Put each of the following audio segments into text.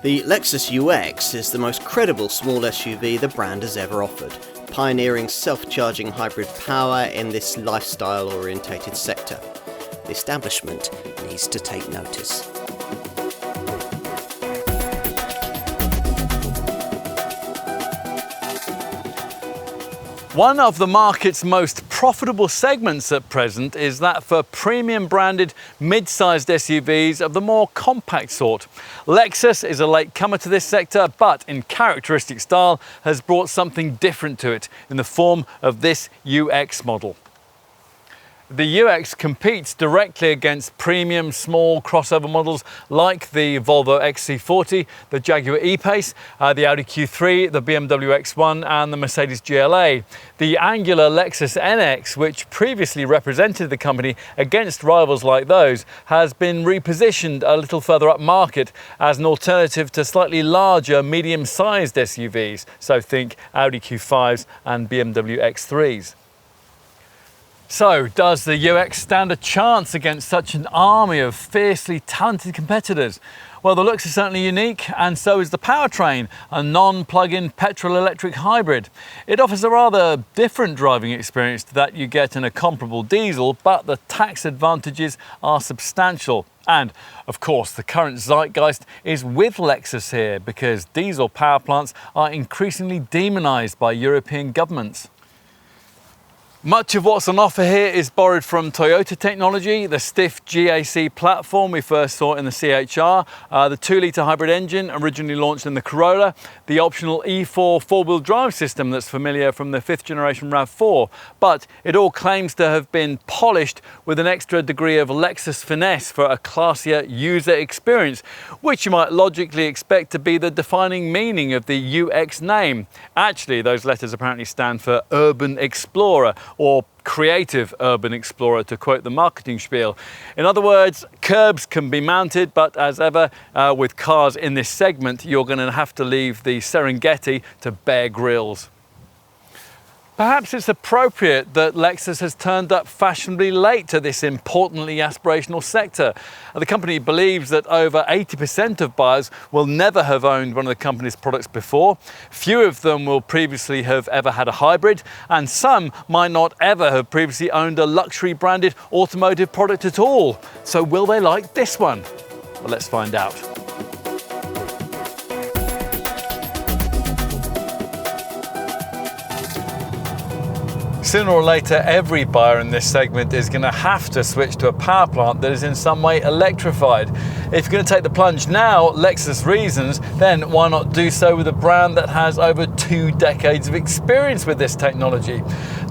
The Lexus UX is the most credible small SUV the brand has ever offered, pioneering self-charging hybrid power in this lifestyle-orientated sector. The establishment needs to take notice. One of the market's most profitable segments at present is that for premium branded mid-sized SUVs of the more compact sort. Lexus is a late comer to this sector, but in characteristic style has brought something different to it in the form of this UX model. The UX competes directly against premium small crossover models like the Volvo XC40, the Jaguar E-PACE, the Audi Q3, the BMW X1 and the Mercedes GLA. The angular Lexus NX, which previously represented the company against rivals like those, has been repositioned a little further up market as an alternative to slightly larger medium-sized SUVs, so think Audi Q5s and BMW X3s. So, does the UX stand a chance against such an army of fiercely talented competitors? Well, the looks are certainly unique, and so is the powertrain, a non-plug-in petrol-electric hybrid. It offers a rather different driving experience to that you get in a comparable diesel, but the tax advantages are substantial. And, of course, the current zeitgeist is with Lexus here, because diesel power plants are increasingly demonised by European governments. Much of what's on offer here is borrowed from Toyota technology, the stiff GAC platform we first saw in the CHR, the 2-litre hybrid engine originally launched in the Corolla, the optional E4 four-wheel drive system that's familiar from the 5th generation RAV4, but it all claims to have been polished with an extra degree of Lexus finesse for a classier user experience, which you might logically expect to be the defining meaning of the UX name. Actually, those letters apparently stand for Urban Explorer, or Creative Urban Explorer, to quote the marketing spiel. In other words, curbs can be mounted, but as ever with cars in this segment, you're going to have to leave the Serengeti to Bear Grylls. Perhaps it's appropriate that Lexus has turned up fashionably late to this importantly aspirational sector. The company believes that over 80% of buyers will never have owned one of the company's products before. Few of them will previously have ever had a hybrid, and some might not ever have previously owned a luxury branded automotive product at all. So will they like this one? Well, let's find out. Sooner or later, every buyer in this segment is going to have to switch to a power plant that is in some way electrified. If you're going to take the plunge now, Lexus reasons, then why not do so with a brand that has over 2 decades of experience with this technology?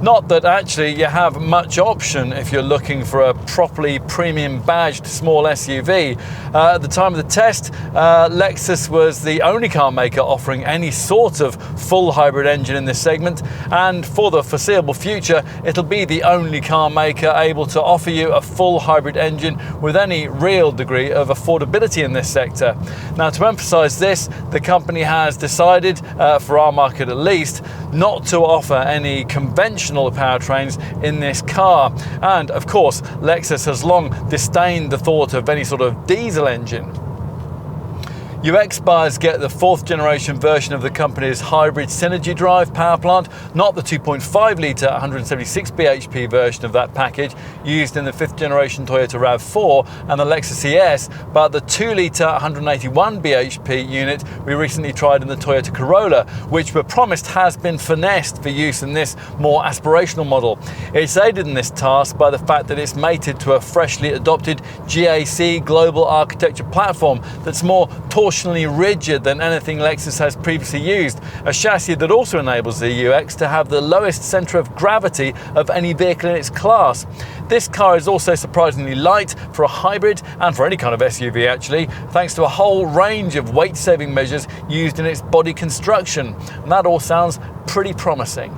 Not that actually you have much option if you're looking for a properly premium badged small SUV. At the time of the test, Lexus was the only car maker offering any sort of full hybrid engine in this segment, and for the foreseeable future, it'll be the only car maker able to offer you a full hybrid engine with any real degree of affordability in this sector. Now, to emphasize this, the company has decided, for our market at least, not to offer any conventional powertrains in this car. And of course, Lexus has long disdained the thought of any sort of diesel engine. UX buyers get the 4th generation version of the company's hybrid Synergy Drive power plant, not the 2.5 litre 176 bhp version of that package used in the 5th generation Toyota RAV4 and the Lexus ES, but the 2 litre 181 bhp unit we recently tried in the Toyota Corolla, which we're promised has been finessed for use in this more aspirational model. It's aided in this task by the fact that it's mated to a freshly adopted GAC global architecture platform that's more torsionally rigid than anything Lexus has previously used, a chassis that also enables the UX to have the lowest centre of gravity of any vehicle in its class. This car is also surprisingly light for a hybrid and for any kind of SUV actually, thanks to a whole range of weight-saving measures used in its body construction, and that all sounds pretty promising.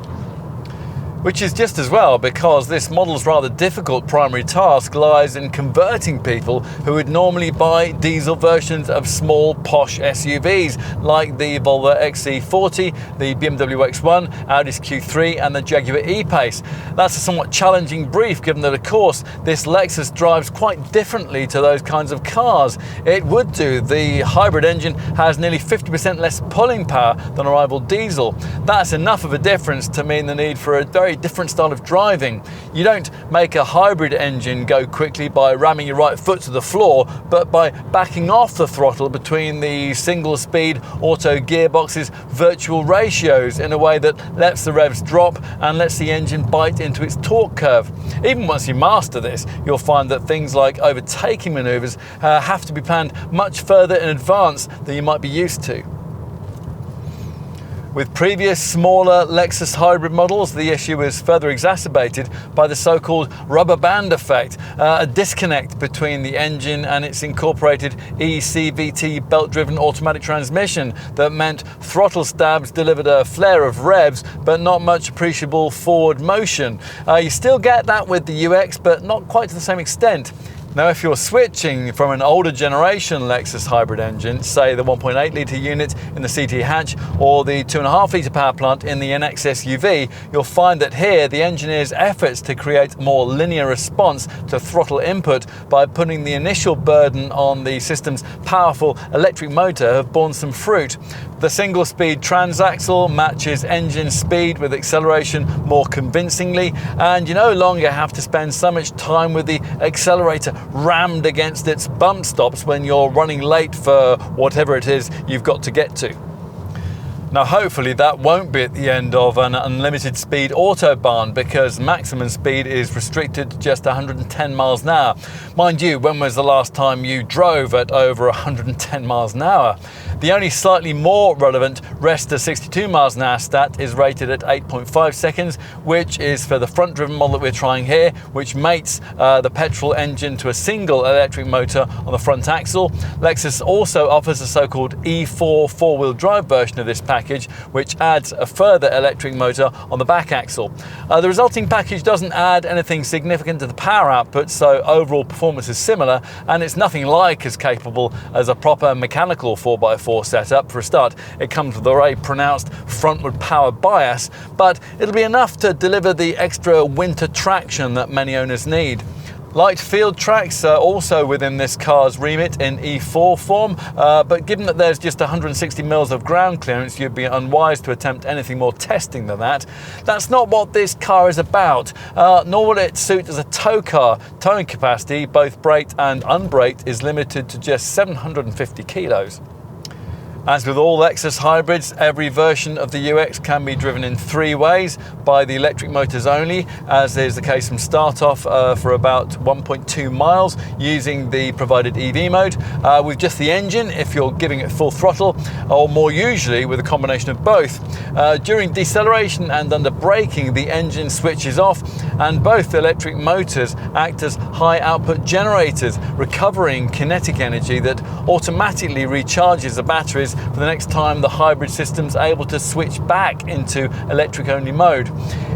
which is just as well, because this model's rather difficult primary task lies in converting people who would normally buy diesel versions of small posh SUVs like the Volvo XC40, the BMW X1, Audi Q3 and the Jaguar E-PACE. That's a somewhat challenging brief, given that of course this Lexus drives quite differently to those kinds of cars. It would do. The hybrid engine has nearly 50% less pulling power than a rival diesel. That's enough of a difference to mean the need for a very different style of driving. You don't make a hybrid engine go quickly by ramming your right foot to the floor, but by backing off the throttle between the single speed auto gearbox's virtual ratios in a way that lets the revs drop and lets the engine bite into its torque curve. Even once you master this, you'll find that things like overtaking maneuvers have to be planned much further in advance than you might be used to. With previous smaller Lexus hybrid models, the issue is further exacerbated by the so-called rubber band effect, a disconnect between the engine and its incorporated eCVT belt-driven automatic transmission that meant throttle stabs delivered a flare of revs but not much appreciable forward motion. You still get that with the UX, but not quite to the same extent. Now, if you're switching from an older generation Lexus hybrid engine, say the 1.8 litre unit in the CT hatch or the 2.5 litre power plant in the NX SUV, you'll find that here the engineer's efforts to create a more linear response to throttle input by putting the initial burden on the system's powerful electric motor have borne some fruit. The single-speed transaxle matches engine speed with acceleration more convincingly, and you no longer have to spend so much time with the accelerator rammed against its bump stops when you're running late for whatever it is you've got to get to. Now, hopefully that won't be at the end of an unlimited speed autobahn, because maximum speed is restricted to just 110 miles an hour. Mind you, when was the last time you drove at over 110 miles an hour? The only slightly more relevant rest to 62 miles an hour stat is rated at 8.5 seconds, which is for the front driven model that we're trying here, which mates the petrol engine to a single electric motor on the front axle. Lexus also offers a so-called E4 four-wheel drive version of this package, which adds a further electric motor on the back axle. The resulting package doesn't add anything significant to the power output, so overall performance is similar, and it's nothing like as capable as a proper mechanical 4x4 setup. For a start, it comes with a very pronounced frontward power bias, but it'll be enough to deliver the extra winter traction that many owners need. Light field tracks are also within this car's remit in E4 form, but given that there's just 160 mils of ground clearance, you'd be unwise to attempt anything more testing than that. That's not what this car is about, nor will it suit as a tow car. Towing capacity, both braked and unbraked, is limited to just 750 kilos. As with all Lexus hybrids, every version of the UX can be driven in three ways: by the electric motors only, as is the case from start off for about 1.2 miles using the provided EV mode, with just the engine if you're giving it full throttle, or more usually with a combination of both. During deceleration and under braking, the engine switches off and both electric motors act as high output generators, recovering kinetic energy that automatically recharges the batteries for the next time the hybrid system's able to switch back into electric-only mode.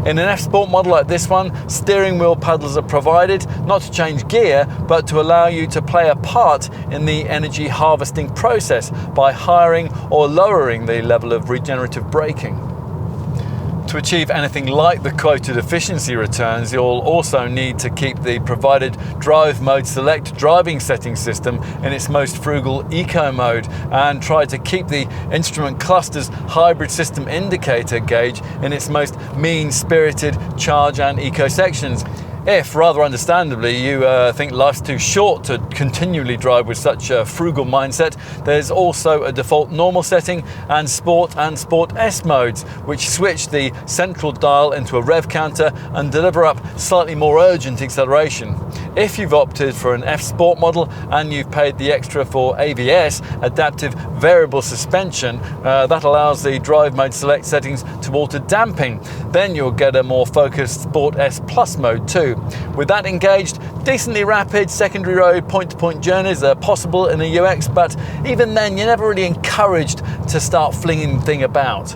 In an F-Sport model like this one, steering wheel paddles are provided, not to change gear, but to allow you to play a part in the energy harvesting process by higher or lowering the level of regenerative braking. To achieve anything like the quoted efficiency returns, you'll also need to keep the provided Drive Mode Select driving setting system in its most frugal eco mode, and try to keep the instrument cluster's hybrid system indicator gauge in its most mean-spirited charge and eco sections. If, rather understandably, you think life's too short to continually drive with such a frugal mindset, there's also a default normal setting and Sport S modes, which switch the central dial into a rev counter and deliver up slightly more urgent acceleration. If you've opted for an F-Sport model and you've paid the extra for AVS, Adaptive Variable Suspension, that allows the Drive Mode Select settings to alter damping, then you'll get a more focused Sport S Plus mode too. With that engaged, decently rapid secondary road point-to-point journeys are possible in a UX, but even then you're never really encouraged to start flinging the thing about.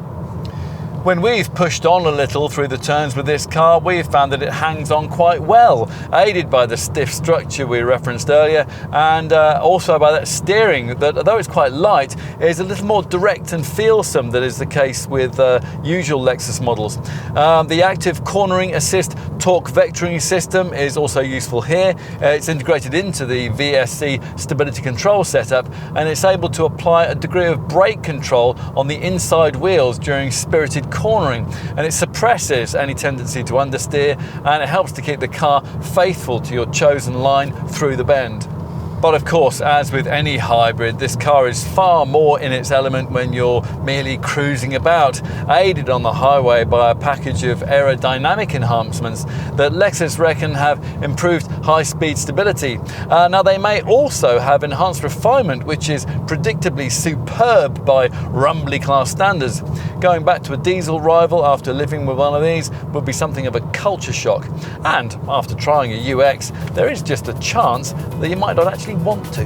When we've pushed on a little through the turns with this car, we've found that it hangs on quite well, aided by the stiff structure we referenced earlier, and also by that steering that, although it's quite light, is a little more direct and feelsome than is the case with usual Lexus models. The active cornering assist torque vectoring system is also useful here. It's integrated into the VSC stability control setup, and it's able to apply a degree of brake control on the inside wheels during spirited cornering, and it suppresses any tendency to understeer, and it helps to keep the car faithful to your chosen line through the bend. But of course, as with any hybrid, this car is far more in its element when you're merely cruising about, aided on the highway by a package of aerodynamic enhancements that Lexus reckon have improved high-speed stability. Now, they may also have enhanced refinement, which is predictably superb by rumbly class standards. Going back to a diesel rival after living with one of these would be something of a culture shock. And after trying a UX, there is just a chance that you might not actually want to.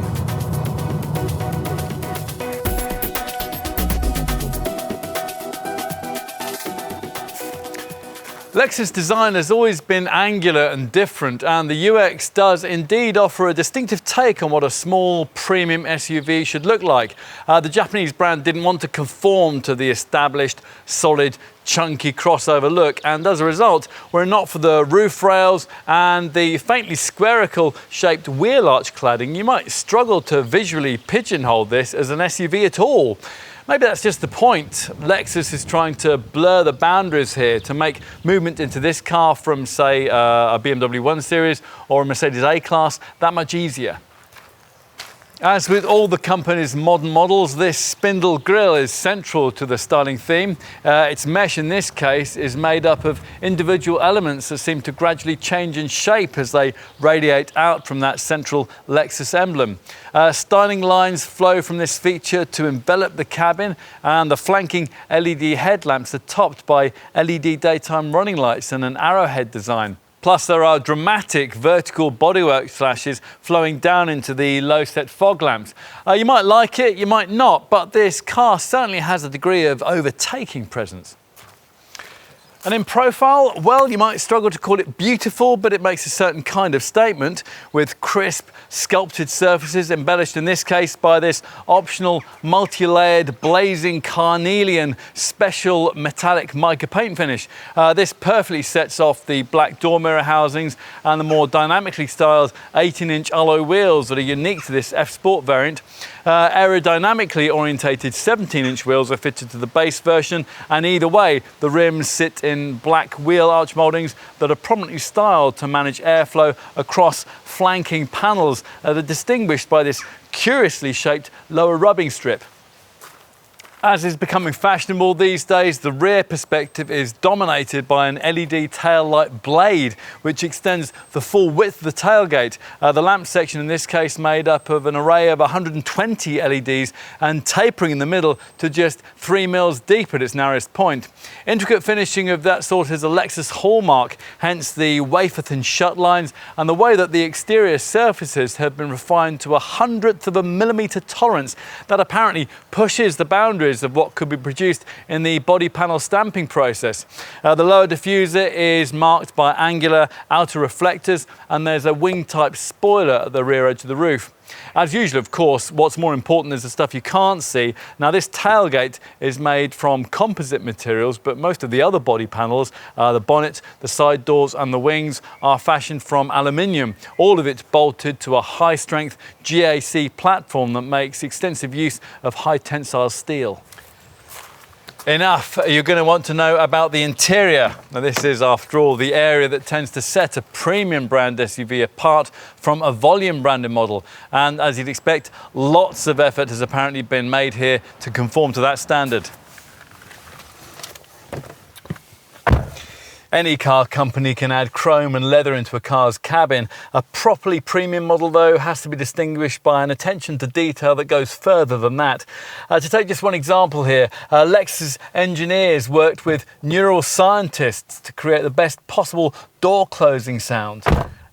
Lexus design has always been angular and different, and the UX does indeed offer a distinctive take on what a small premium SUV should look like. The Japanese brand didn't want to conform to the established, solid, chunky crossover look, and as a result, were it not for the roof rails and the faintly spherical shaped wheel arch cladding, you might struggle to visually pigeonhole this as an SUV at all. Maybe that's just the point. Lexus is trying to blur the boundaries here to make movement into this car from, say, a BMW 1 Series or a Mercedes A-Class that much easier. As with all the company's modern models, this spindle grille is central to the styling theme. Its mesh in this case is made up of individual elements that seem to gradually change in shape as they radiate out from that central Lexus emblem. Styling lines flow from this feature to envelop the cabin, and the flanking LED headlamps are topped by LED daytime running lights and an arrowhead design. Plus, there are dramatic vertical bodywork flashes flowing down into the low-set fog lamps. You might like it, you might not, but this car certainly has a degree of overtaking presence. And in profile, well, you might struggle to call it beautiful, but it makes a certain kind of statement, with crisp, sculpted surfaces embellished in this case by this optional multi-layered blazing carnelian special metallic mica paint finish. This perfectly sets off the black door mirror housings and the more dynamically styled 18-inch alloy wheels that are unique to this F Sport variant. Aerodynamically orientated 17-inch wheels are fitted to the base version, and either way, the rims sit in black wheel arch mouldings that are prominently styled to manage airflow across flanking panels that are distinguished by this curiously shaped lower rubbing strip. As is becoming fashionable these days, the rear perspective is dominated by an LED tail light blade, which extends the full width of the tailgate. The lamp section in this case made up of an array of 120 LEDs and tapering in the middle to just 3 mils deep at its narrowest point. Intricate finishing of that sort is a Lexus hallmark, hence the wafer-thin shut lines and the way that the exterior surfaces have been refined to 1/100th of a millimetre tolerance that apparently pushes the boundaries of what could be produced in the body panel stamping process. The lower diffuser is marked by angular outer reflectors, and there's a wing-type spoiler at the rear edge of the roof. As usual, of course, what's more important is the stuff you can't see. Now, this tailgate is made from composite materials, but most of the other body panels, the bonnet, the side doors and the wings, are fashioned from aluminium, all of it bolted to a high-strength GAC platform that makes extensive use of high-tensile steel. Enough, you're going to want to know about the interior. Now, this is, after all, the area that tends to set a premium brand SUV apart from a volume branded model. And as you'd expect, lots of effort has apparently been made here to conform to that standard. Any car company can add chrome and leather into a car's cabin. A properly premium model, though, has to be distinguished by an attention to detail that goes further than that. To take just one example here, Lexus engineers worked with neural scientists to create the best possible door closing sound.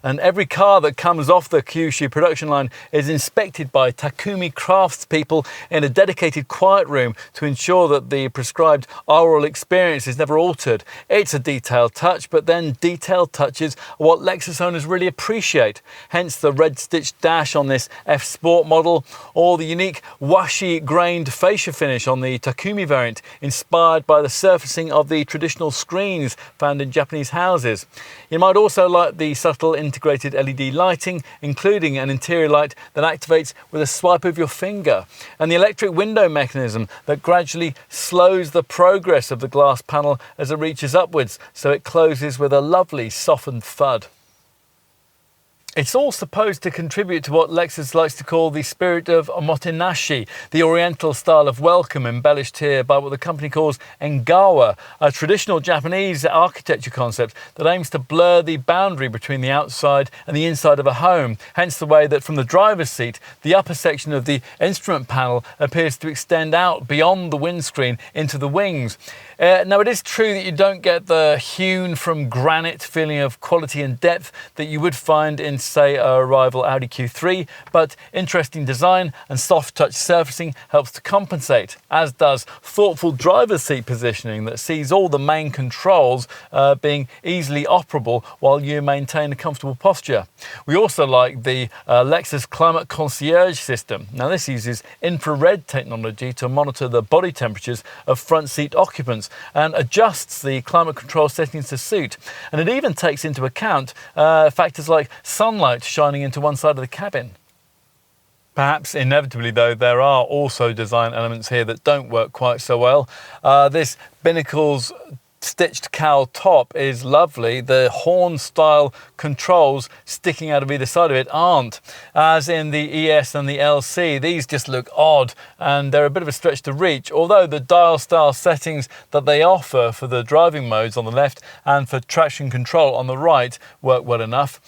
And every car that comes off the Kyushu production line is inspected by Takumi craftspeople in a dedicated quiet room to ensure that the prescribed oral experience is never altered. It's a detailed touch, but then detailed touches are what Lexus owners really appreciate. Hence the red stitched dash on this F Sport model, or the unique washi grained fascia finish on the Takumi variant, inspired by the surfacing of the traditional screens found in Japanese houses. You might also like the subtle integrated LED lighting, including an interior light that activates with a swipe of your finger, and the electric window mechanism that gradually slows the progress of the glass panel as it reaches upwards, so it closes with a lovely softened thud. It's all supposed to contribute to what Lexus likes to call the spirit of omotenashi, the oriental style of welcome embellished here by what the company calls engawa, a traditional Japanese architecture concept that aims to blur the boundary between the outside and the inside of a home, hence the way that from the driver's seat, the upper section of the instrument panel appears to extend out beyond the windscreen into the wings. Now, it is true that you don't get the hewn from granite feeling of quality and depth that you would find in, say, a rival Audi Q3, but interesting design and soft touch surfacing helps to compensate, as does thoughtful driver's seat positioning that sees all the main controls being easily operable while you maintain a comfortable posture. We also like the Lexus Climate Concierge system. Now, this uses infrared technology to monitor the body temperatures of front seat occupants and adjusts the climate control settings to suit. And it even takes into account factors like sunlight shining into one side of the cabin. Perhaps inevitably, though, there are also design elements here that don't work quite so well. This Binnacle's stitched cowl top is lovely. The horn style controls sticking out of either side of it aren't, as in the ES and the LC. These just look odd and they're a bit of a stretch to reach, although the dial style settings that they offer for the driving modes on the left and for traction control on the right work well enough.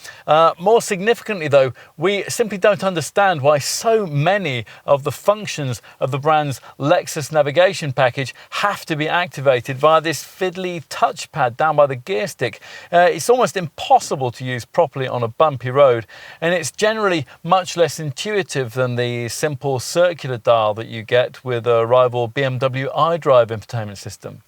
More significantly though, we simply don't understand why so many of the functions of the brand's Lexus navigation package have to be activated via this fiddly touchpad down by the gear stick. It's almost impossible to use properly on a bumpy road, and it's generally much less intuitive than the simple circular dial that you get with a rival BMW iDrive infotainment system.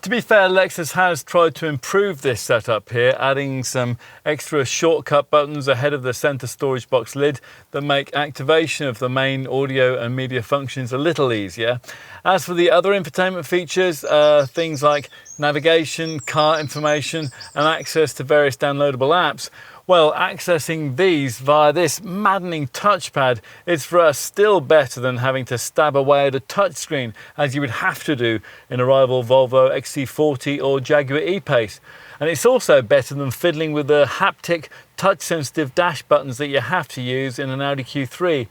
To be fair, Lexus has tried to improve this setup here, adding some extra shortcut buttons ahead of the center storage box lid that make activation of the main audio and media functions a little easier. As for the other infotainment features, things like navigation, car information, and access to various downloadable apps, well, accessing these via this maddening touchpad is for us still better than having to stab away at a touchscreen, as you would have to do in a rival Volvo XC40 or Jaguar E-PACE. And it's also better than fiddling with the haptic, touch-sensitive dash buttons that you have to use in an Audi Q3.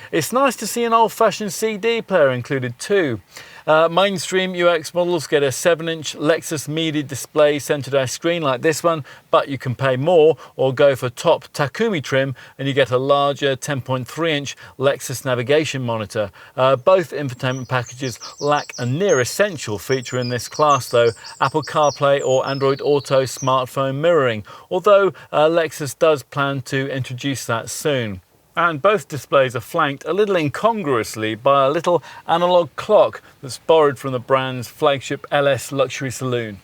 It's nice to see an old-fashioned CD player included too. Mainstream UX models get a 7-inch Lexus media display center-dash screen like this one, but you can pay more or go for top Takumi trim and you get a larger 10.3-inch Lexus navigation monitor. Both infotainment packages lack a near essential feature in this class though, Apple CarPlay or Android Auto smartphone mirroring, although Lexus does plan to introduce that soon. And both displays are flanked a little incongruously by a little analog clock that's borrowed from the brand's flagship LS luxury saloon.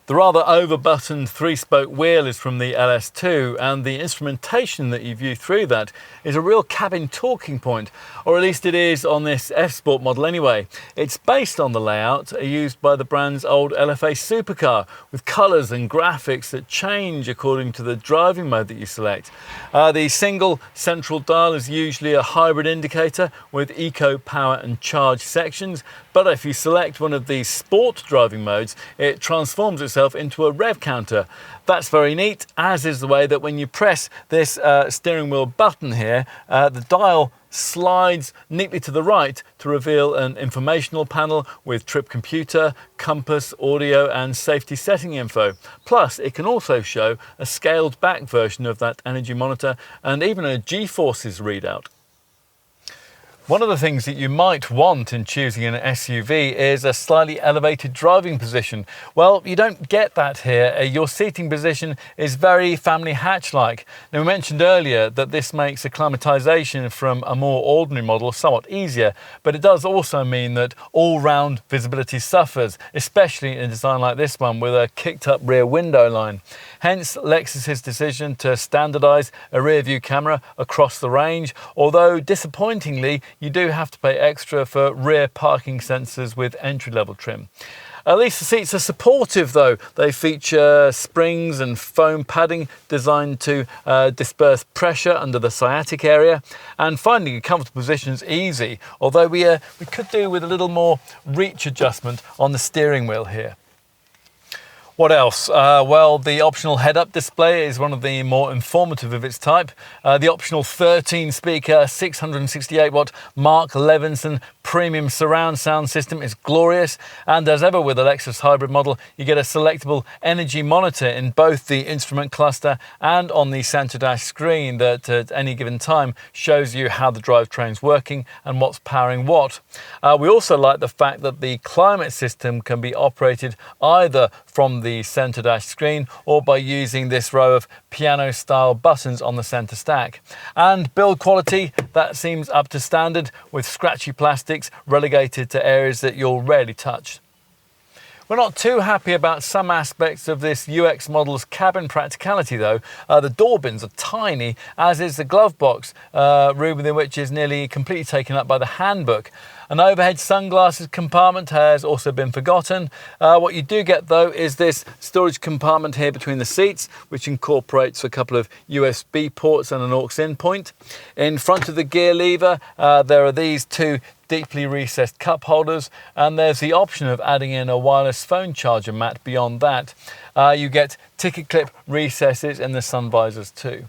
The rather over-buttoned 3-spoke wheel is from the LS2, and the instrumentation that you view through that is a real cabin talking point, or at least it is on this F-Sport model anyway. It's based on the layout used by the brand's old LFA supercar, with colours and graphics that change according to the driving mode that you select. The single central dial is usually a hybrid indicator with eco, power and charge sections, but if you select one of the sport driving modes, it transforms itself into a rev counter. That's very neat, as is the way that when you press this steering wheel button here, the dial slides neatly to the right to reveal an informational panel with trip computer, compass, audio and safety setting info. Plus, it can also show a scaled back version of that energy monitor and even a G-forces readout. One of the things that you might want in choosing an SUV is a slightly elevated driving position. Well, you don't get that here. Your seating position is very family hatch-like. Now, we mentioned earlier that this makes acclimatization from a more ordinary model somewhat easier, but it does also mean that all-round visibility suffers, especially in a design like this one with a kicked-up rear window line. Hence, Lexus's decision to standardize a rear-view camera across the range, although disappointingly, you do have to pay extra for rear parking sensors with entry-level trim. At least the seats are supportive though. They feature springs and foam padding designed to disperse pressure under the sciatic area, and finding a comfortable position is easy, although we could do with a little more reach adjustment on the steering wheel here. What else? Well, the optional head-up display is one of the more informative of its type. The optional 13-speaker, 668-watt Mark Levinson premium surround sound system is glorious, and as ever with a Lexus hybrid model, you get a selectable energy monitor in both the instrument cluster and on the center dash screen that at any given time shows you how the drivetrain's working and what's powering what. We also like the fact that the climate system can be operated either from the center dash screen or by using this row of piano style buttons on the center stack. And build quality, that seems up to standard, with scratchy plastics relegated to areas that you'll rarely touch. We're not too happy about some aspects of this UX model's cabin practicality though. The door bins are tiny, as is the glove box, room within which is nearly completely taken up by the handbook. An overhead sunglasses compartment has also been forgotten. What you do get though is this storage compartment here between the seats, which incorporates a couple of USB ports and an aux in point. In front of the gear lever, there are these two deeply recessed cup holders, and there's the option of adding in a wireless phone charger mat beyond that. You get ticket clip recesses in the sun visors too.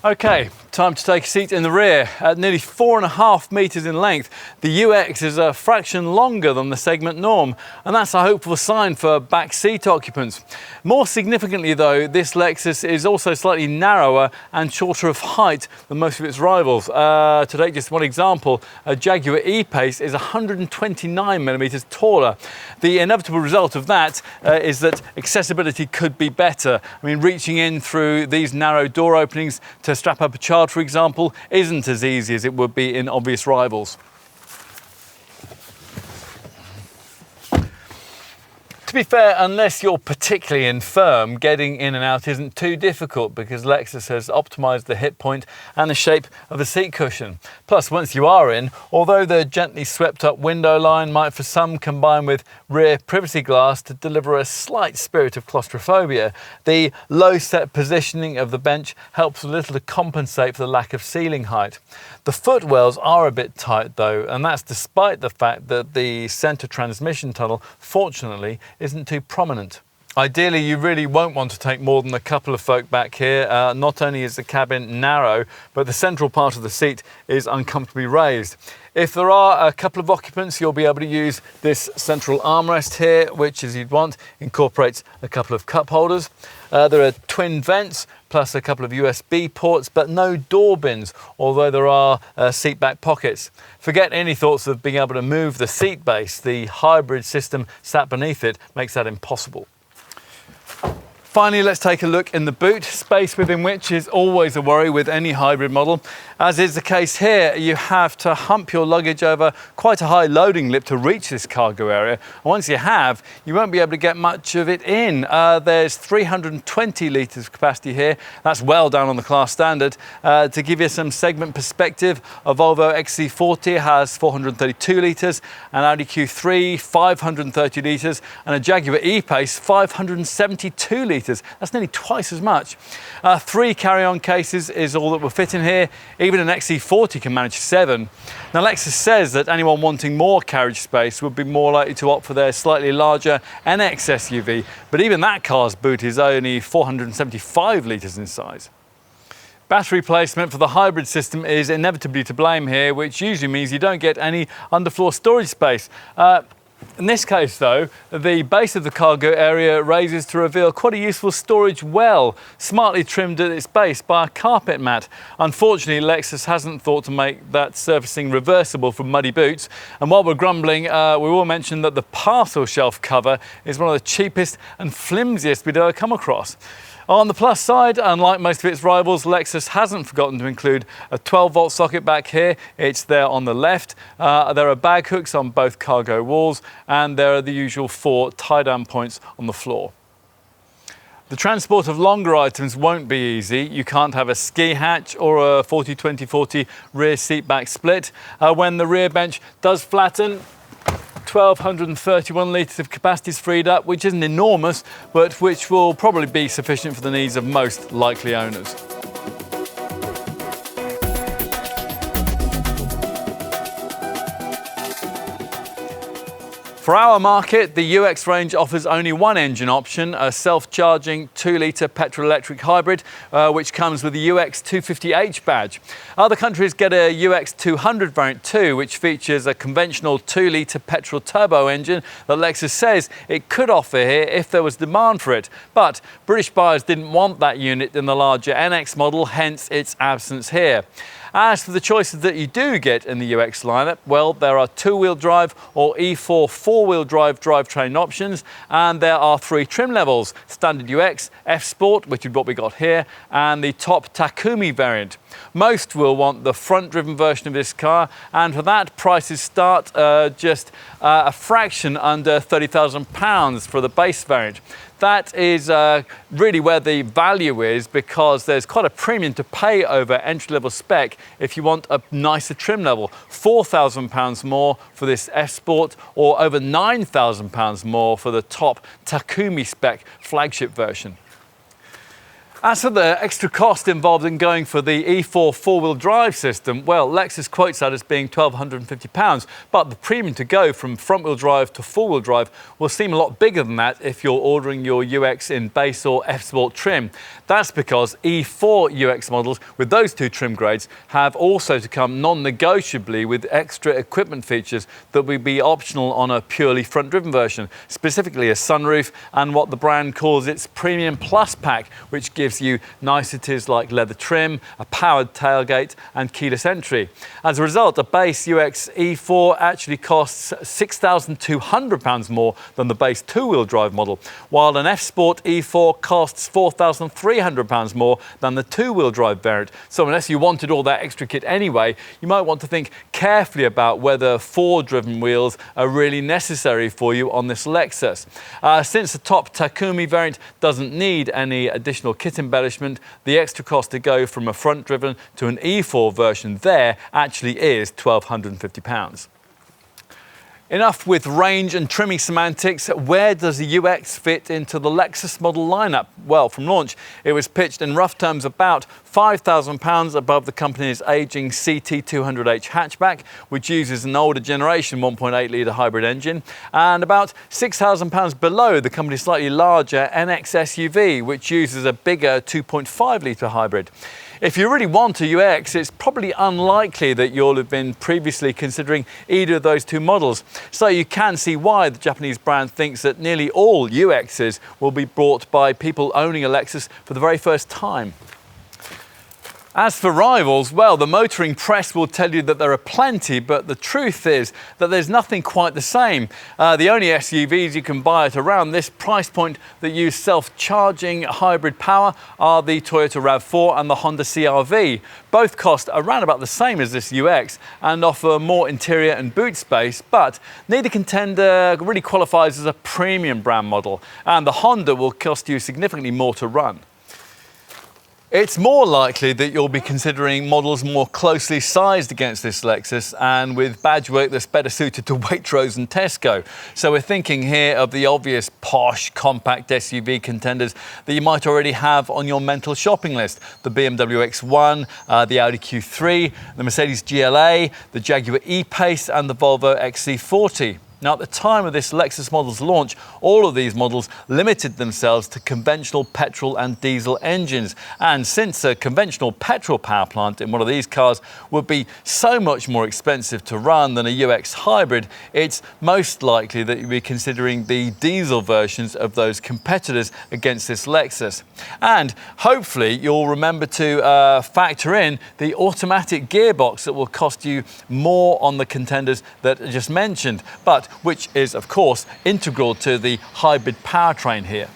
Okay, time to take a seat in the rear. At nearly 4.5 meters in length, the UX is a fraction longer than the segment norm, and that's a hopeful sign for back seat occupants. More significantly though, this Lexus is also slightly narrower and shorter of height than most of its rivals. To take just one example, a Jaguar E-PACE is 129 millimeters taller. The inevitable result of that is that accessibility could be better. I mean, reaching in through these narrow door openings to strap up a child, for example, isn't as easy as it would be in obvious rivals. To be fair, unless you're particularly infirm, getting in and out isn't too difficult because Lexus has optimized the hip point and the shape of the seat cushion. Plus, once you are in, although the gently swept up window line might for some combine with rear privacy glass to deliver a slight spirit of claustrophobia, the low set positioning of the bench helps a little to compensate for the lack of ceiling height. The footwells are a bit tight though, and that's despite the fact that the center transmission tunnel, fortunately, isn't too prominent. Ideally, you really won't want to take more than a couple of folk back here. Not only is the cabin narrow, but the central part of the seat is uncomfortably raised. If there are a couple of occupants, you'll be able to use this central armrest here, which, as you'd want, incorporates a couple of cup holders. There are twin vents, plus a couple of USB ports, but no door bins, although there are seat back pockets. Forget any thoughts of being able to move the seat base. The hybrid system sat beneath it makes that impossible. Finally, let's take a look in the boot, space within which is always a worry with any hybrid model. As is the case here, you have to hump your luggage over quite a high loading lip to reach this cargo area. And once you have, you won't be able to get much of it in. There's 320 litres of capacity here. That's well down on the class standard. To give you some segment perspective, a Volvo XC40 has 432 litres, an Audi Q3 530 litres, and a Jaguar E-PACE 572 litres. That's nearly twice as much. 3 carry-on cases is all that will fit in here. Even an XC40 can manage 7. Now, Lexus says that anyone wanting more carriage space would be more likely to opt for their slightly larger NX SUV, but even that car's boot is only 475 litres in size. Battery placement for the hybrid system is inevitably to blame here, which usually means you don't get any underfloor storage space. In this case though, the base of the cargo area raises to reveal quite a useful storage well, smartly trimmed at its base by a carpet mat. Unfortunately, Lexus hasn't thought to make that surfacing reversible for muddy boots. And while we're grumbling, we will mention that the parcel shelf cover is one of the cheapest and flimsiest we'd ever come across. On the plus side, unlike most of its rivals, Lexus hasn't forgotten to include a 12-volt socket back here. It's there on the left. There are bag hooks on both cargo walls, and there are the usual 4 tie-down points on the floor. The transport of longer items won't be easy. You can't have a ski hatch or a 40-20-40 rear seat back split. When the rear bench does flatten, 1,231 litres of capacity is freed up, which isn't enormous, but which will probably be sufficient for the needs of most likely owners. For our market, the UX range offers only one engine option, a self-charging 2-litre petrol-electric hybrid, which comes with the UX 250H badge. Other countries get a UX 200 variant too, which features a conventional 2-litre petrol turbo engine that Lexus says it could offer here if there was demand for it. But British buyers didn't want that unit in the larger NX model, hence its absence here. As for the choices that you do get in the UX lineup, well, there are 2-wheel drive or E4 4-wheel drive drivetrain options, and there are 3 trim levels: Standard UX, F Sport, which is what we got here, and the top Takumi variant. Most will want the front-driven version of this car, and for that, prices start just a fraction under £30,000 for the base variant. That is really where the value is, because there's quite a premium to pay over entry-level spec if you want a nicer trim level. £4,000 more for this F Sport, or over £9,000 more for the top Takumi spec flagship version. As for the extra cost involved in going for the E4 4-wheel drive system, well, Lexus quotes that as being £1,250, but the premium to go from front-wheel drive to 4-wheel drive will seem a lot bigger than that if you're ordering your UX in base or F Sport trim. That's because E4 UX models with those 2 trim grades have also to come non-negotiably with extra equipment features that will be optional on a purely front-driven version, specifically a sunroof and what the brand calls its Premium Plus pack, which gives you niceties like leather trim, a powered tailgate and keyless entry. As a result, a base UX E4 actually costs £6,200 more than the base 2-wheel drive model, while an F Sport E4 costs £4,300 more than the 2-wheel drive variant. So unless you wanted all that extra kit anyway, you might want to think carefully about whether 4-driven wheels are really necessary for you on this Lexus. Since the top Takumi variant doesn't need any additional kit embellishment, the extra cost to go from a front-driven to an E4 version there actually is £1,250. Enough with range and trimming semantics. Where does the UX fit into the Lexus model lineup? Well, from launch, it was pitched in rough terms about £5,000 above the company's aging CT200H hatchback, which uses an older generation 1.8-litre hybrid engine, and about £6,000 below the company's slightly larger NX SUV, which uses a bigger 2.5-litre hybrid. If you really want a UX, it's probably unlikely that you'll have been previously considering either of those 2 models. So you can see why the Japanese brand thinks that nearly all UXs will be bought by people owning a Lexus for the very first time. As for rivals, well, the motoring press will tell you that there are plenty, but the truth is that there's nothing quite the same. The only SUVs you can buy at around this price point that use self-charging hybrid power are the Toyota RAV4 and the Honda CR-V. Both cost around about the same as this UX and offer more interior and boot space, but neither contender really qualifies as a premium brand model, and the Honda will cost you significantly more to run. It's more likely that you'll be considering models more closely sized against this Lexus and with badge work that's better suited to Waitrose and Tesco. So we're thinking here of the obvious posh, compact SUV contenders that you might already have on your mental shopping list. The BMW X1, the Audi Q3, the Mercedes GLA, the Jaguar E-PACE and the Volvo XC40. Now, at the time of this Lexus model's launch, all of these models limited themselves to conventional petrol and diesel engines. And since a conventional petrol power plant in one of these cars would be so much more expensive to run than a UX hybrid, it's most likely that you'll be considering the diesel versions of those competitors against this Lexus. And hopefully you'll remember to factor in the automatic gearbox that will cost you more on the contenders that I just mentioned, but which is, of course, integral to the hybrid powertrain here.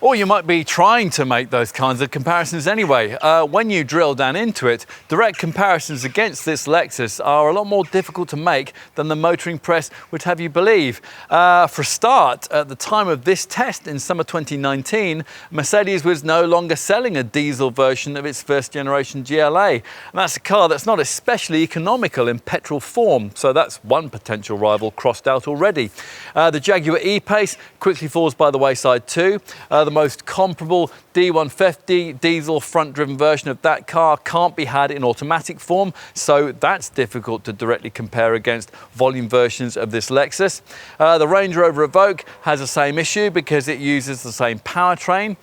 Or you might be trying to make those kinds of comparisons anyway. When you drill down into it, direct comparisons against this Lexus are a lot more difficult to make than the motoring press would have you believe. For a start, at the time of this test in summer 2019, Mercedes was no longer selling a diesel version of its first generation GLA. And that's a car that's not especially economical in petrol form, so that's one potential rival crossed out already. The Jaguar E-PACE quickly falls by the wayside too. The most comparable D150 diesel front-driven version of that car can't be had in automatic form, so that's difficult to directly compare against volume versions of this Lexus. The Range Rover Evoque has the same issue because it uses the same powertrain.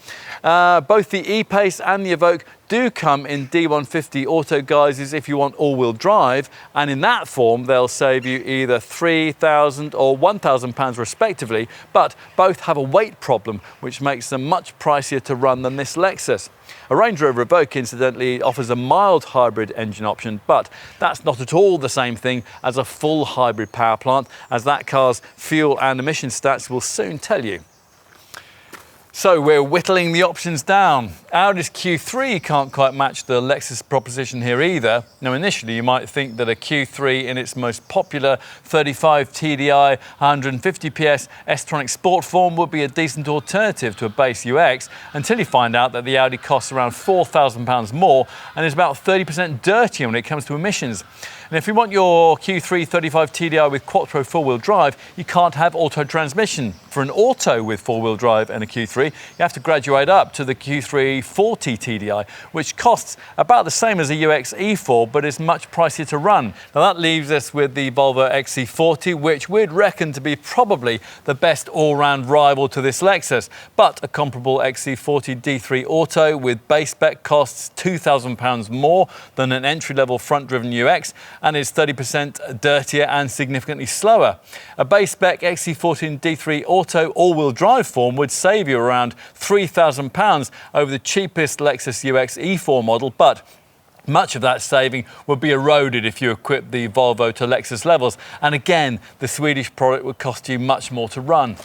Both the E-PACE and the Evoque do come in D150 auto guises if you want all-wheel drive, and in that form they'll save you either £3,000 or £1,000 respectively, but both have a weight problem which makes them much pricier to run than this Lexus. A Range Rover Evoque incidentally offers a mild hybrid engine option, but that's not at all the same thing as a full hybrid power plant, as that car's fuel and emission stats will soon tell you. So we're whittling the options down. Audi's Q3 can't quite match the Lexus proposition here either. Now initially you might think that a Q3 in its most popular 35 TDI 150 PS S-tronic sport form would be a decent alternative to a base UX, until you find out that the Audi costs around £4,000 more and is about 30% dirtier when it comes to emissions. And if you want your Q3 35 TDI with Quattro four-wheel drive, you can't have auto transmission. For an auto with four-wheel drive and a Q3, you have to graduate up to the Q3 40 TDI, which costs about the same as a UX E4, but is much pricier to run. Now that leaves us with the Volvo XC40, which we'd reckon to be probably the best all-round rival to this Lexus. But a comparable XC40 D3 Auto with base spec costs £2,000 more than an entry-level front-driven UX, and is 30% dirtier and significantly slower. A base spec XC40 D3 Auto all-wheel drive form would save you around £3,000 over the cheapest Lexus UX E4 model, but much of that saving would be eroded if you equip the Volvo to Lexus levels, and again, the Swedish product would cost you much more to run.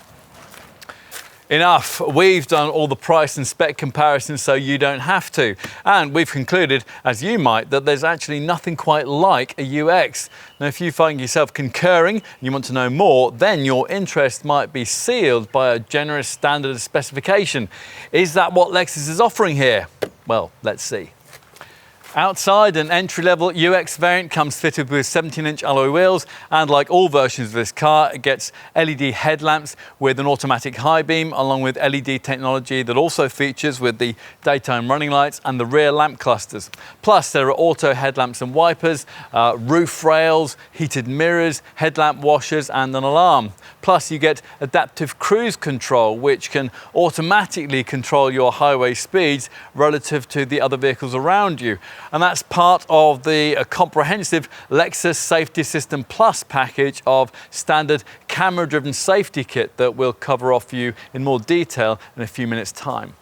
Enough. We've done all the price and spec comparisons so you don't have to. And we've concluded, as you might, that there's actually nothing quite like a UX. Now, if you find yourself concurring and you want to know more, then your interest might be sealed by a generous standard specification. Is that what Lexus is offering here? Well, let's see. Outside, an entry-level UX variant comes fitted with 17-inch alloy wheels, and like all versions of this car, it gets LED headlamps with an automatic high beam, along with LED technology that also features with the daytime running lights and the rear lamp clusters. Plus, there are auto headlamps and wipers, roof rails, heated mirrors, headlamp washers, and an alarm. Plus, you get adaptive cruise control, which can automatically control your highway speeds relative to the other vehicles around you. And that's part of the comprehensive Lexus Safety System Plus package of standard camera-driven safety kit that we'll cover off for you in more detail in a few minutes' time.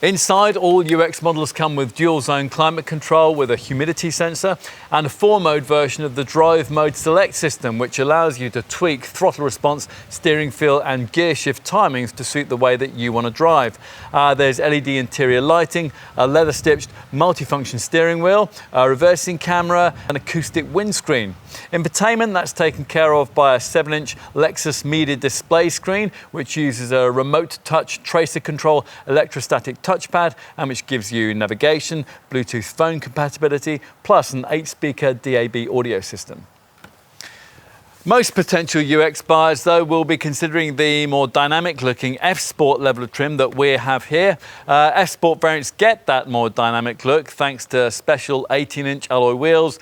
Inside, all UX models come with dual zone climate control with a humidity sensor and a 4-mode version of the drive mode select system, which allows you to tweak throttle response, steering feel and gear shift timings to suit the way that you want to drive. There's LED interior lighting, a leather stitched multifunction steering wheel, a reversing camera and acoustic windscreen. Infotainment, that's taken care of by a 7-inch Lexus media display screen, which uses a remote touch tracer control electrostatic touchpad, and which gives you navigation, Bluetooth phone compatibility, plus an 8-speaker DAB audio system. Most potential UX buyers, though, will be considering the more dynamic-looking F-Sport level of trim that we have here. F-Sport variants get that more dynamic look thanks to special 18-inch alloy wheels,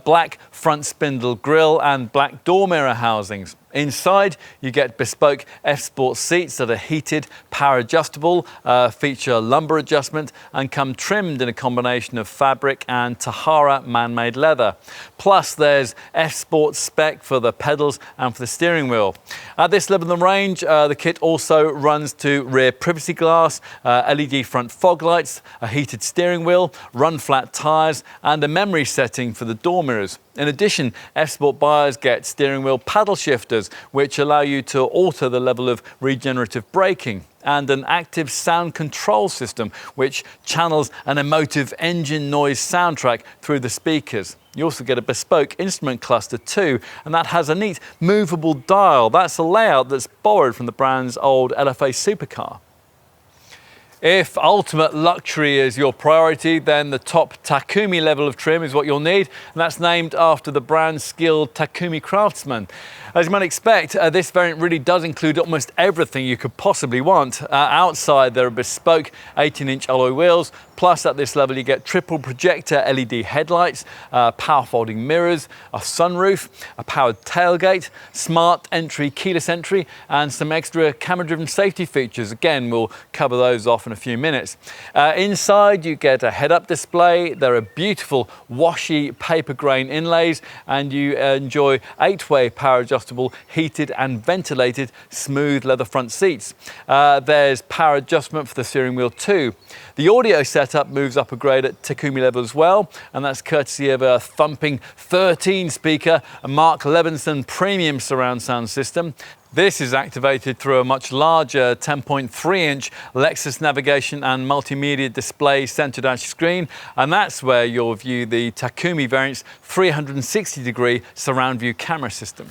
black front spindle grille and black door mirror housings. Inside, you get bespoke F-Sport seats that are heated, power adjustable, feature lumbar adjustment and come trimmed in a combination of fabric and Tahara man-made leather. Plus, there's F-Sport spec for the pedals and for the steering wheel. At this level of the range, the kit also runs to rear privacy glass, LED front fog lights, a heated steering wheel, run-flat tyres and a memory setting for the door mirrors. In addition, F-Sport buyers get steering wheel paddle shifters, which allow you to alter the level of regenerative braking, and an active sound control system, which channels an emotive engine noise soundtrack through the speakers. You also get a bespoke instrument cluster too, and that has a neat movable dial. That's a layout that's borrowed from the brand's old LFA supercar. If ultimate luxury is your priority, then the top Takumi level of trim is what you'll need, and that's named after the brand's skilled Takumi craftsman. As you might expect, this variant really does include almost everything you could possibly want. Outside, there are bespoke 18-inch alloy wheels, plus at this level you get triple projector LED headlights, power folding mirrors, a sunroof, a powered tailgate, smart entry, keyless entry, and some extra camera-driven safety features. Again, we'll cover those off in a few minutes. Inside, you get a head-up display. There are beautiful washy paper grain inlays, and you enjoy 8-way power adjustable, heated and ventilated smooth leather front seats. There's power adjustment for the steering wheel too. The audio setup moves up a grade at Takumi level as well, and that's courtesy of a thumping 13-speaker, a Mark Levinson premium surround sound system. This is activated through a much larger 10.3-inch Lexus navigation and multimedia display center dash screen, and that's where you'll view the Takumi variant's 360-degree surround view camera system.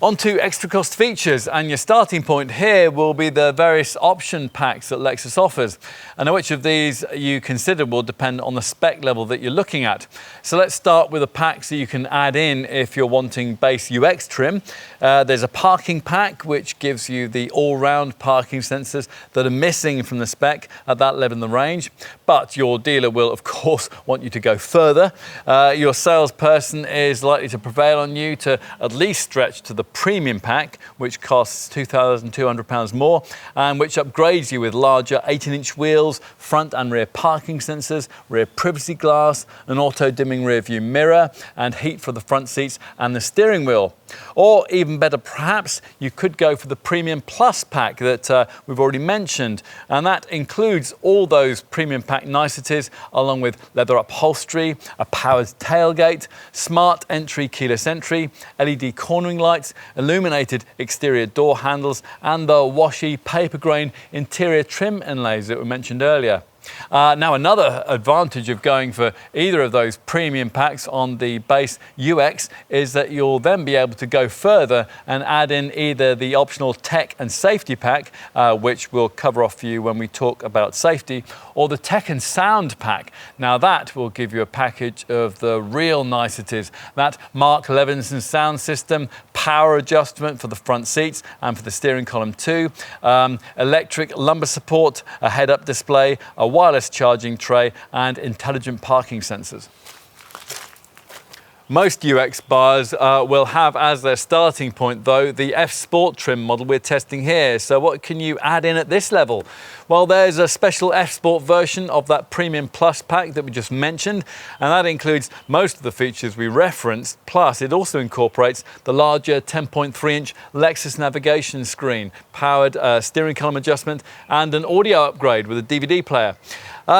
On to extra cost features, and your starting point here will be the various option packs that Lexus offers. And which of these you consider will depend on the spec level that you're looking at. So let's start with the packs that you can add in if you're wanting base UX trim. There's a parking pack which gives you the all-round parking sensors that are missing from the spec at that level in the range. But your dealer will of course want you to go further. Your salesperson is likely to prevail on you to at least stretch to the premium pack, which costs £2,200 more and which upgrades you with larger 18-inch wheels, front and rear parking sensors, rear privacy glass, an auto-dimming rear view mirror and heat for the front seats and the steering wheel. Or even better perhaps, you could go for the Premium Plus pack that we've already mentioned, and that includes all those premium pack niceties along with leather upholstery, a powered tailgate, smart entry keyless entry, LED cornering lights, illuminated exterior door handles and the washy paper grain interior trim inlays that we mentioned earlier. Now another advantage of going for either of those premium packs on the base UX is that you'll then be able to go further and add in either the optional tech and safety pack, which we'll cover off for you when we talk about safety, or the tech and sound pack. Now that will give you a package of the real niceties. That Mark Levinson sound system, power adjustment for the front seats and for the steering column too, electric lumbar support, a head-up display, a wireless charging tray and intelligent parking sensors. Most UX buyers will have as their starting point though the F-Sport trim model we're testing here. So what can you add in at this level? Well, there's a special F-Sport version of that Premium Plus pack that we just mentioned, and that includes most of the features we referenced, plus it also incorporates the larger 10.3-inch Lexus navigation screen, powered steering column adjustment and an audio upgrade with a DVD player.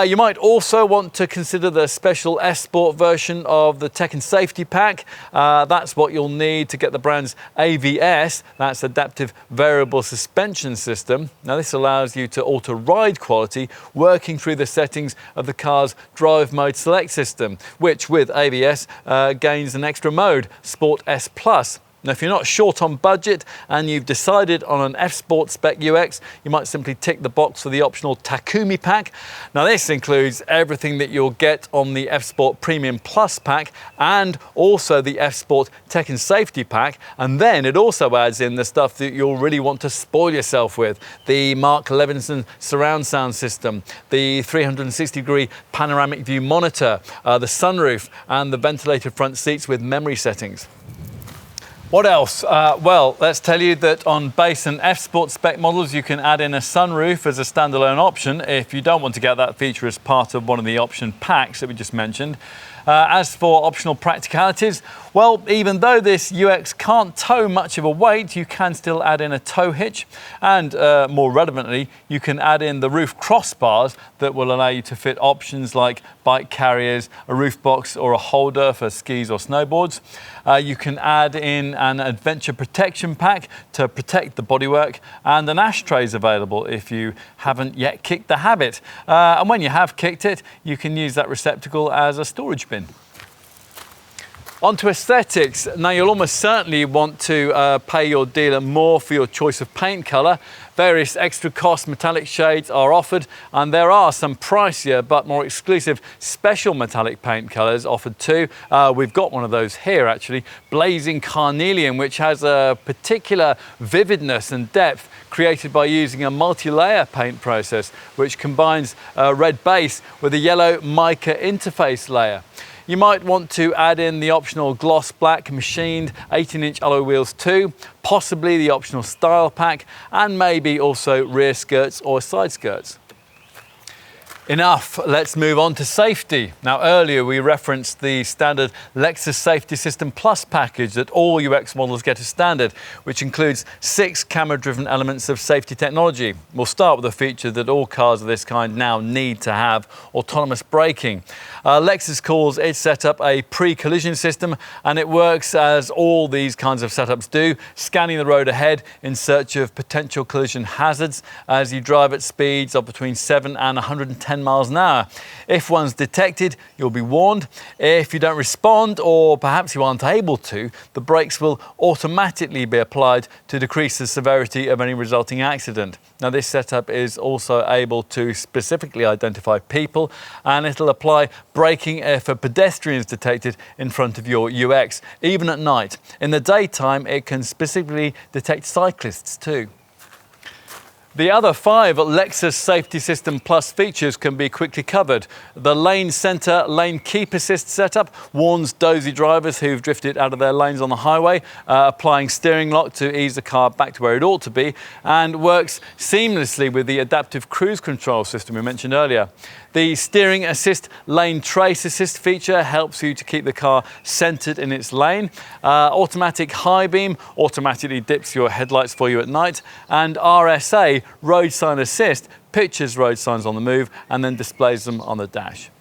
You might also want to consider the special S-Sport version of the Tech and Safety pack. That's what you'll need to get the brand's AVS, that's Adaptive Variable Suspension System. Now this allows you to alter ride quality working through the settings of the car's Drive Mode Select system, which with AVS gains an extra mode, Sport S Plus. Now, if you're not short on budget and you've decided on an F-Sport spec UX, you might simply tick the box for the optional Takumi pack. Now, this includes everything that you'll get on the F-Sport Premium Plus pack and also the F-Sport Tech and Safety pack. And then it also adds in the stuff that you'll really want to spoil yourself with. The Mark Levinson surround sound system, the 360-degree panoramic view monitor, the sunroof, and the ventilated front seats with memory settings. What else? Well, let's tell you that on base and F-Sport spec models, you can add in a sunroof as a standalone option if you don't want to get that feature as part of one of the option packs that we just mentioned. As for optional practicalities, well, even though this UX can't tow much of a weight, you can still add in a tow hitch, and more relevantly, you can add in the roof crossbars that will allow you to fit options like bike carriers, a roof box, or a holder for skis or snowboards. You can add in an adventure protection pack to protect the bodywork, and an ashtray is available if you haven't yet kicked the habit. And when you have kicked it, you can use that receptacle as a storage bin. On to aesthetics. Now, you'll almost certainly want to pay your dealer more for your choice of paint colour. Various extra cost metallic shades are offered, and there are some pricier but more exclusive special metallic paint colours offered too. We've got one of those here actually, Blazing Carnelian, which has a particular vividness and depth created by using a multi-layer paint process which combines a red base with a yellow mica interface layer. You might want to add in the optional gloss black machined 18-inch alloy wheels too, possibly the optional style pack, and maybe also rear skirts or side skirts. Enough, let's move on to safety. Now, earlier we referenced the standard Lexus Safety System Plus package that all UX models get as standard, which includes 6 camera-driven elements of safety technology. We'll start with a feature that all cars of this kind now need to have: autonomous braking. Lexus calls its setup a pre-collision system, and it works as all these kinds of setups do, scanning the road ahead in search of potential collision hazards as you drive at speeds of between 7 and 110 miles an hour. If one's detected, you'll be warned. If you don't respond, or perhaps you aren't able to, the brakes will automatically be applied to decrease the severity of any resulting accident. Now, this setup is also able to specifically identify people, and it'll apply braking if a pedestrian is detected in front of your UX, even at night. In the daytime, it can specifically detect cyclists too. The other 5 Lexus Safety System Plus features can be quickly covered. The lane center lane keep assist setup warns dozy drivers who've drifted out of their lanes on the highway, applying steering lock to ease the car back to where it ought to be, and works seamlessly with the adaptive cruise control system we mentioned earlier. The steering assist lane trace assist feature helps you to keep the car centered in its lane. Automatic high beam automatically dips your headlights for you at night, and RSA road sign assist pictures road signs on the move and then displays them on the dash.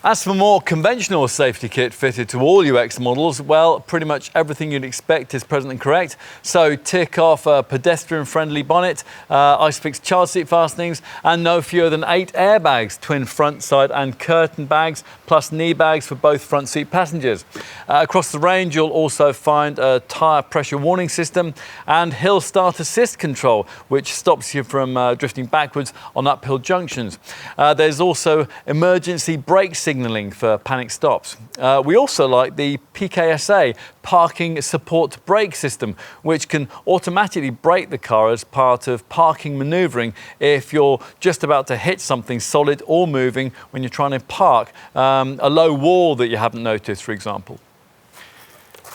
As for more conventional safety kit fitted to all UX models, well, pretty much everything you'd expect is present and correct. So tick off a pedestrian-friendly bonnet, ISOFIX child seat fastenings, and no fewer than 8 airbags, twin front, side and curtain bags, plus knee bags for both front seat passengers. Across the range, you'll also find a tyre pressure warning system and hill start assist control, which stops you from drifting backwards on uphill junctions. There's also emergency brake signaling for panic stops. We also like the PKSA, Parking Support Brake System, which can automatically brake the car as part of parking manoeuvring if you're just about to hit something solid or moving when you're trying to park, a low wall that you haven't noticed, for example.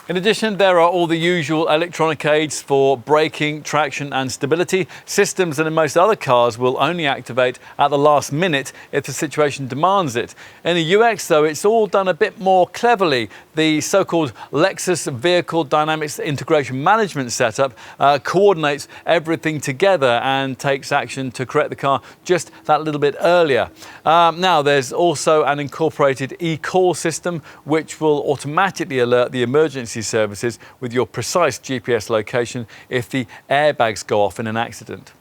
In addition, there are all the usual electronic aids for braking, traction and stability, systems that in most other cars will only activate at the last minute if the situation demands it. In the UX though, it's all done a bit more cleverly. The so-called Lexus Vehicle Dynamics Integration Management setup coordinates everything together and takes action to correct the car just that little bit earlier. Now, there's also an incorporated e-call system which will automatically alert the emergency services with your precise GPS location if the airbags go off in an accident.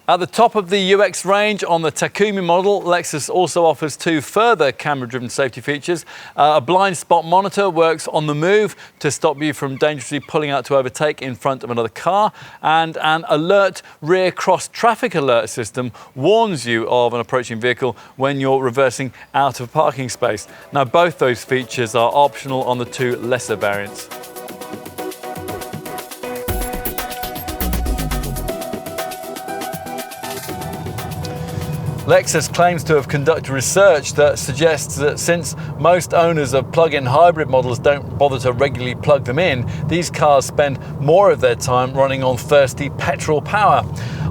At the top of the UX range on the Takumi model, Lexus also offers two further camera-driven safety features. A blind spot monitor works on the move to stop you from dangerously pulling out to overtake in front of another car, and an alert rear cross traffic alert system warns you of an approaching vehicle when you're reversing out of a parking space. Now, both those features are optional on the two lesser variants. Lexus claims to have conducted research that suggests that since most owners of plug-in hybrid models don't bother to regularly plug them in, these cars spend more of their time running on thirsty petrol power.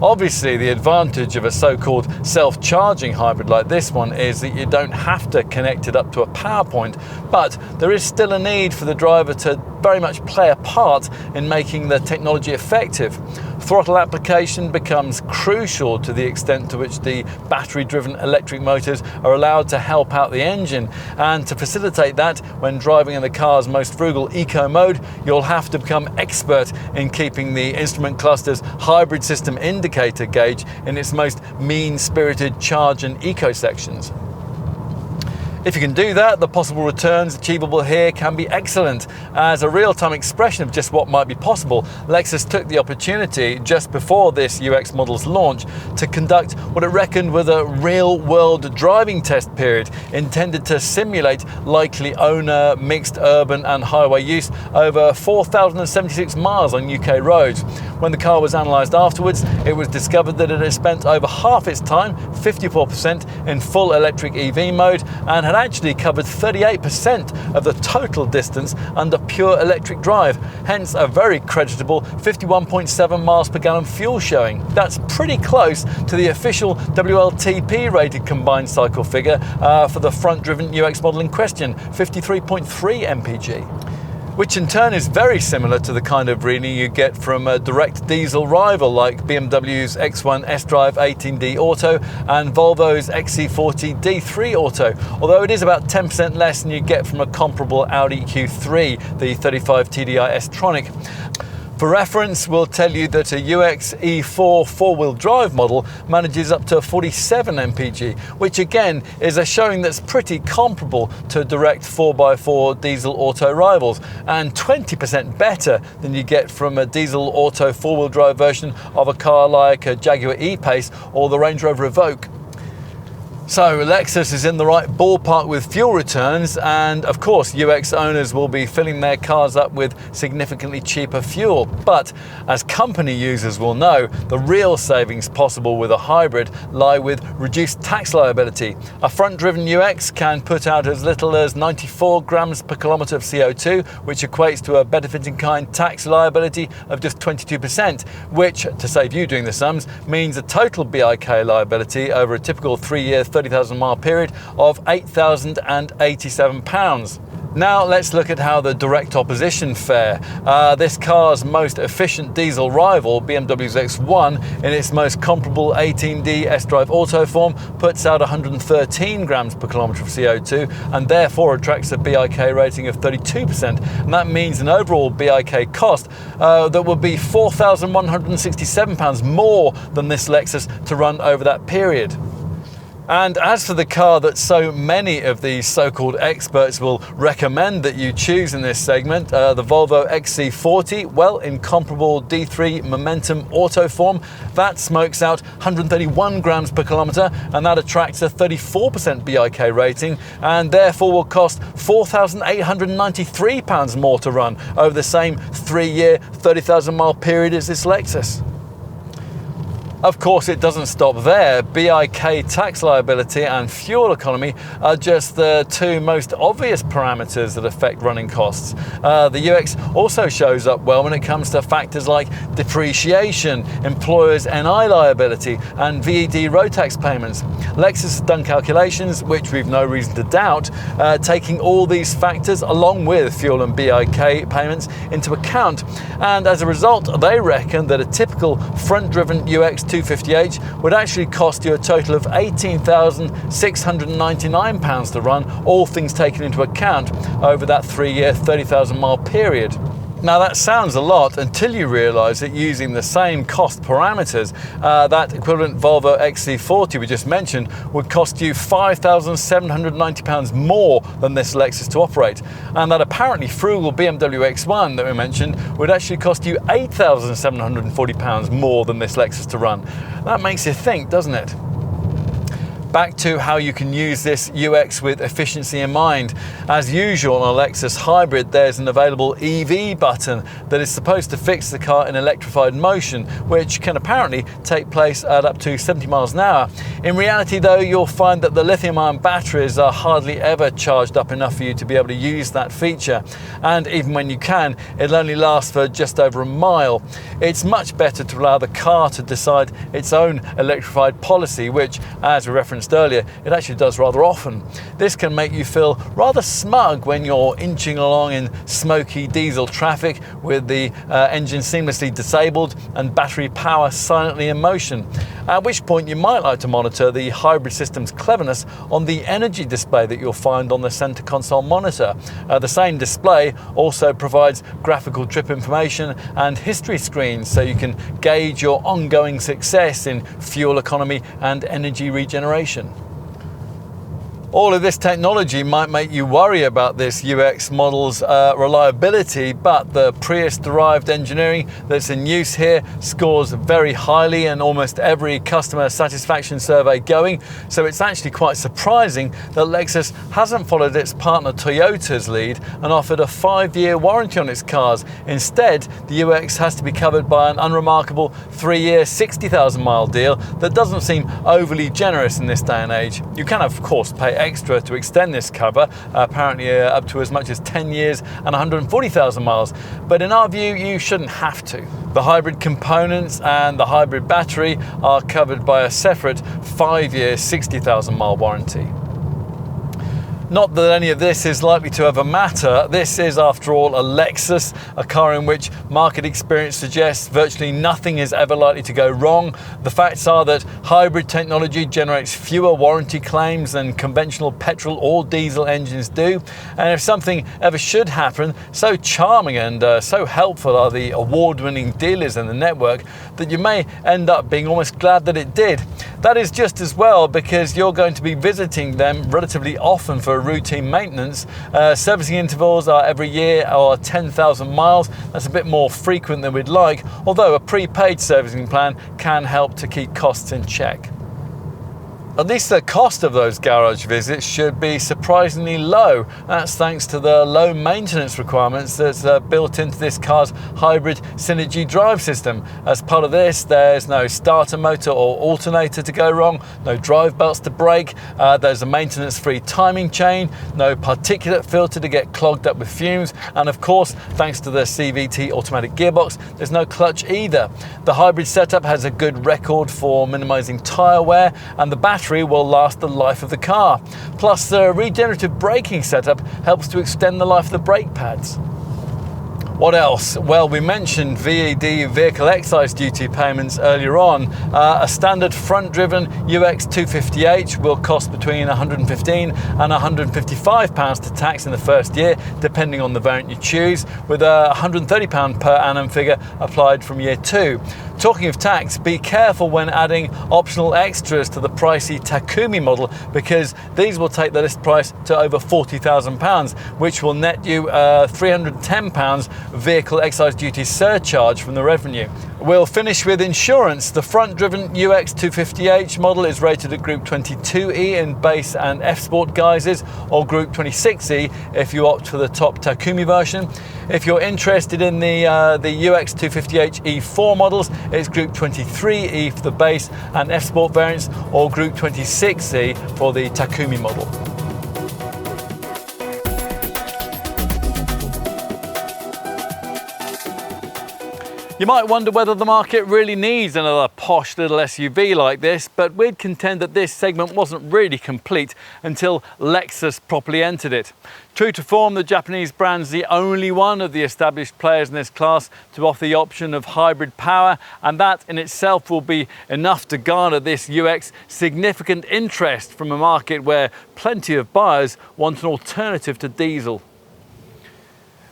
Obviously, the advantage of a so-called self-charging hybrid like this one is that you don't have to connect it up to a power point, but there is still a need for the driver to very much play a part in making the technology effective. Throttle application becomes crucial to the extent to which the battery-driven electric motors are allowed to help out the engine, and to facilitate that, when driving in the car's most frugal eco mode, you'll have to become expert in keeping the instrument cluster's hybrid system indicator gauge in its most mean-spirited charge and eco sections. If you can do that, the possible returns achievable here can be excellent. As a real-time expression of just what might be possible, Lexus took the opportunity just before this UX model's launch to conduct what it reckoned was a real-world driving test period intended to simulate likely owner, mixed urban and highway use over 4,076 miles on UK roads. When the car was analysed afterwards, it was discovered that it had spent over half its time, 54%, in full electric EV mode, and had actually covered 38% of the total distance under pure electric drive, hence a very creditable 51.7 miles per gallon fuel showing. That's pretty close to the official WLTP rated combined cycle figure for the front-driven UX model in question, 53.3 mpg. Which in turn is very similar to the kind of reading you get from a direct diesel rival like BMW's X1 S-Drive 18D Auto and Volvo's XC40 D3 Auto, although it is about 10% less than you get from a comparable Audi Q3, the 35 TDI S-Tronic. For reference, we'll tell you that a UX E4 four-wheel drive model manages up to 47 mpg, which again is a showing that's pretty comparable to direct 4x4 diesel auto rivals, and 20% better than you get from a diesel auto four-wheel drive version of a car like a Jaguar E-PACE or the Range Rover Evoque. So Lexus is in the right ballpark with fuel returns, and of course UX owners will be filling their cars up with significantly cheaper fuel. But as company users will know, the real savings possible with a hybrid lie with reduced tax liability. A front-driven UX can put out as little as 94 grams per kilometre of CO2, which equates to a benefit-in-kind tax liability of just 22%, which, to save you doing the sums, means a total BIK liability over a typical 3-year 30,000 mile period of £8,087. Now let's look at how the direct opposition fare. This car's most efficient diesel rival, BMW's X1, in its most comparable 18D S-Drive Auto form, puts out 113 grams per kilometre of CO2 and therefore attracts a BIK rating of 32%. And that means an overall BIK cost that would be £4,167 more than this Lexus to run over that period. And as for the car that so many of these so-called experts will recommend that you choose in this segment, the Volvo XC40, well, in comparable D3 Momentum Auto form, that smokes out 131 grams per kilometre, and that attracts a 34% BIK rating, and therefore will cost £4,893 more to run over the same 3-year, 30,000 mile period as this Lexus. Of course, it doesn't stop there. BIK tax liability and fuel economy are just the two most obvious parameters that affect running costs. The UX also shows up well when it comes to factors like depreciation, employers' NI liability, and VED road tax payments. Lexus has done calculations, which we've no reason to doubt, taking all these factors along with fuel and BIK payments into account. And as a result, they reckon that a typical front-driven UX 250h would actually cost you a total of £18,699 to run, all things taken into account, over that 3-year, 30,000 mile period. Now that sounds a lot until you realise that using the same cost parameters, that equivalent Volvo XC40 we just mentioned would cost you £5,790 more than this Lexus to operate. And that apparently frugal BMW X1 that we mentioned would actually cost you £8,740 more than this Lexus to run. That makes you think, doesn't it? Back to how you can use this UX with efficiency in mind. As usual on a Lexus hybrid, there's an available EV button that is supposed to fix the car in electrified motion, which can apparently take place at up to 70 miles an hour. In reality though, you'll find that the lithium-ion batteries are hardly ever charged up enough for you to be able to use that feature. And even when you can, it'll only last for just over a mile. It's much better to allow the car to decide its own electrified policy, which, as we referenced earlier, it actually does rather often. This can make you feel rather smug when you're inching along in smoky diesel traffic with the engine seamlessly disabled and battery power silently in motion, at which point you might like to monitor the hybrid system's cleverness on the energy display that you'll find on the center console monitor. The same display also provides graphical trip information and history screens, so you can gauge your ongoing success in fuel economy and energy regeneration. All of this technology might make you worry about this UX model's reliability, but the Prius-derived engineering that's in use here scores very highly in almost every customer satisfaction survey going, so it's actually quite surprising that Lexus hasn't followed its partner Toyota's lead and offered a 5-year warranty on its cars. Instead, the UX has to be covered by an unremarkable 3-year, 60,000-mile deal that doesn't seem overly generous in this day and age. You can, of course, pay extra to extend this cover, apparently up to as much as 10 years and 140,000 miles, but in our view you shouldn't have to. The hybrid components and the hybrid battery are covered by a separate 5-year 60,000 mile warranty. Not that any of this is likely to ever matter. This is, after all, a Lexus, a car in which market experience suggests virtually nothing is ever likely to go wrong. The facts are that hybrid technology generates fewer warranty claims than conventional petrol or diesel engines do. And if something ever should happen, so charming and so helpful are the award-winning dealers in the network that you may end up being almost glad that it did. That is just as well, because you're going to be visiting them relatively often for routine maintenance. Servicing intervals are every year or 10,000 miles. That's a bit more frequent than we'd like, although a prepaid servicing plan can help to keep costs in check. At least the cost of those garage visits should be surprisingly low. That's thanks to the low maintenance requirements that's built into this car's hybrid Synergy drive system. As part of this, there's no starter motor or alternator to go wrong, no drive belts to break, there's a maintenance-free timing chain, no particulate filter to get clogged up with fumes, and of course, thanks to the CVT automatic gearbox, there's no clutch either. The hybrid setup has a good record for minimizing tire wear, and the battery will last the life of the car. Plus, the regenerative braking setup helps to extend the life of the brake pads. What else? Well, we mentioned VED vehicle excise duty payments earlier on. A standard front-driven UX 250H will cost between £115 and £155 to tax in the first year, depending on the variant you choose, with a £130 per annum figure applied from year 2. Talking of tax, be careful when adding optional extras to the pricey Takumi model, because these will take the list price to over £40,000, which will net you £310 vehicle excise duty surcharge from the revenue. We'll finish with insurance. The front-driven UX 250H model is rated at Group 22E in base and F-Sport guises, or Group 26E if you opt for the top Takumi version. If you're interested in the UX 250H E4 models, it's Group 23E for the base and F-Sport variants, or Group 26E for the Takumi model. You might wonder whether the market really needs another posh little SUV like this, but we'd contend that this segment wasn't really complete until Lexus properly entered it. True to form, the Japanese brand's the only one of the established players in this class to offer the option of hybrid power, and that in itself will be enough to garner this UX significant interest from a market where plenty of buyers want an alternative to diesel.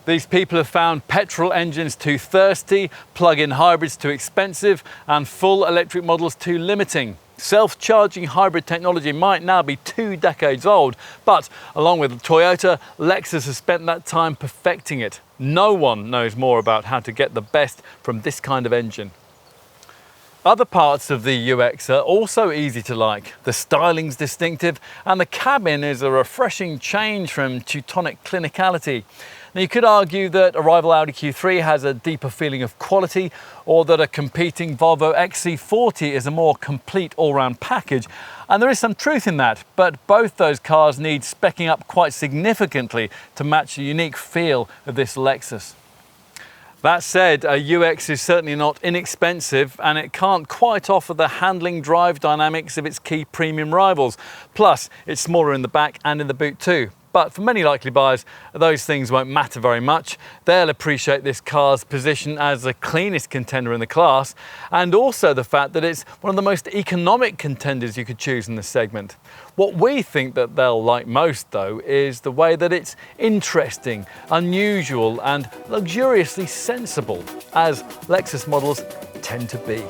These people have found petrol engines too thirsty, plug-in hybrids too expensive, and full electric models too limiting. Self-charging hybrid technology might now be 2 decades old, but along with Toyota, Lexus has spent that time perfecting it. No one knows more about how to get the best from this kind of engine. Other parts of the UX are also easy to like. The styling's distinctive, and the cabin is a refreshing change from Teutonic clinicality. Now, you could argue that a rival Audi Q3 has a deeper feeling of quality, or that a competing Volvo XC40 is a more complete all-round package, and there is some truth in that, but both those cars need speccing up quite significantly to match the unique feel of this Lexus. That said, a UX is certainly not inexpensive, and it can't quite offer the handling drive dynamics of its key premium rivals. Plus, it's smaller in the back and in the boot too. But for many likely buyers, those things won't matter very much. They'll appreciate this car's position as the cleanest contender in the class, and also the fact that it's one of the most economic contenders you could choose in this segment. What we think that they'll like most, though, is the way that it's interesting, unusual, and luxuriously sensible, as Lexus models tend to be.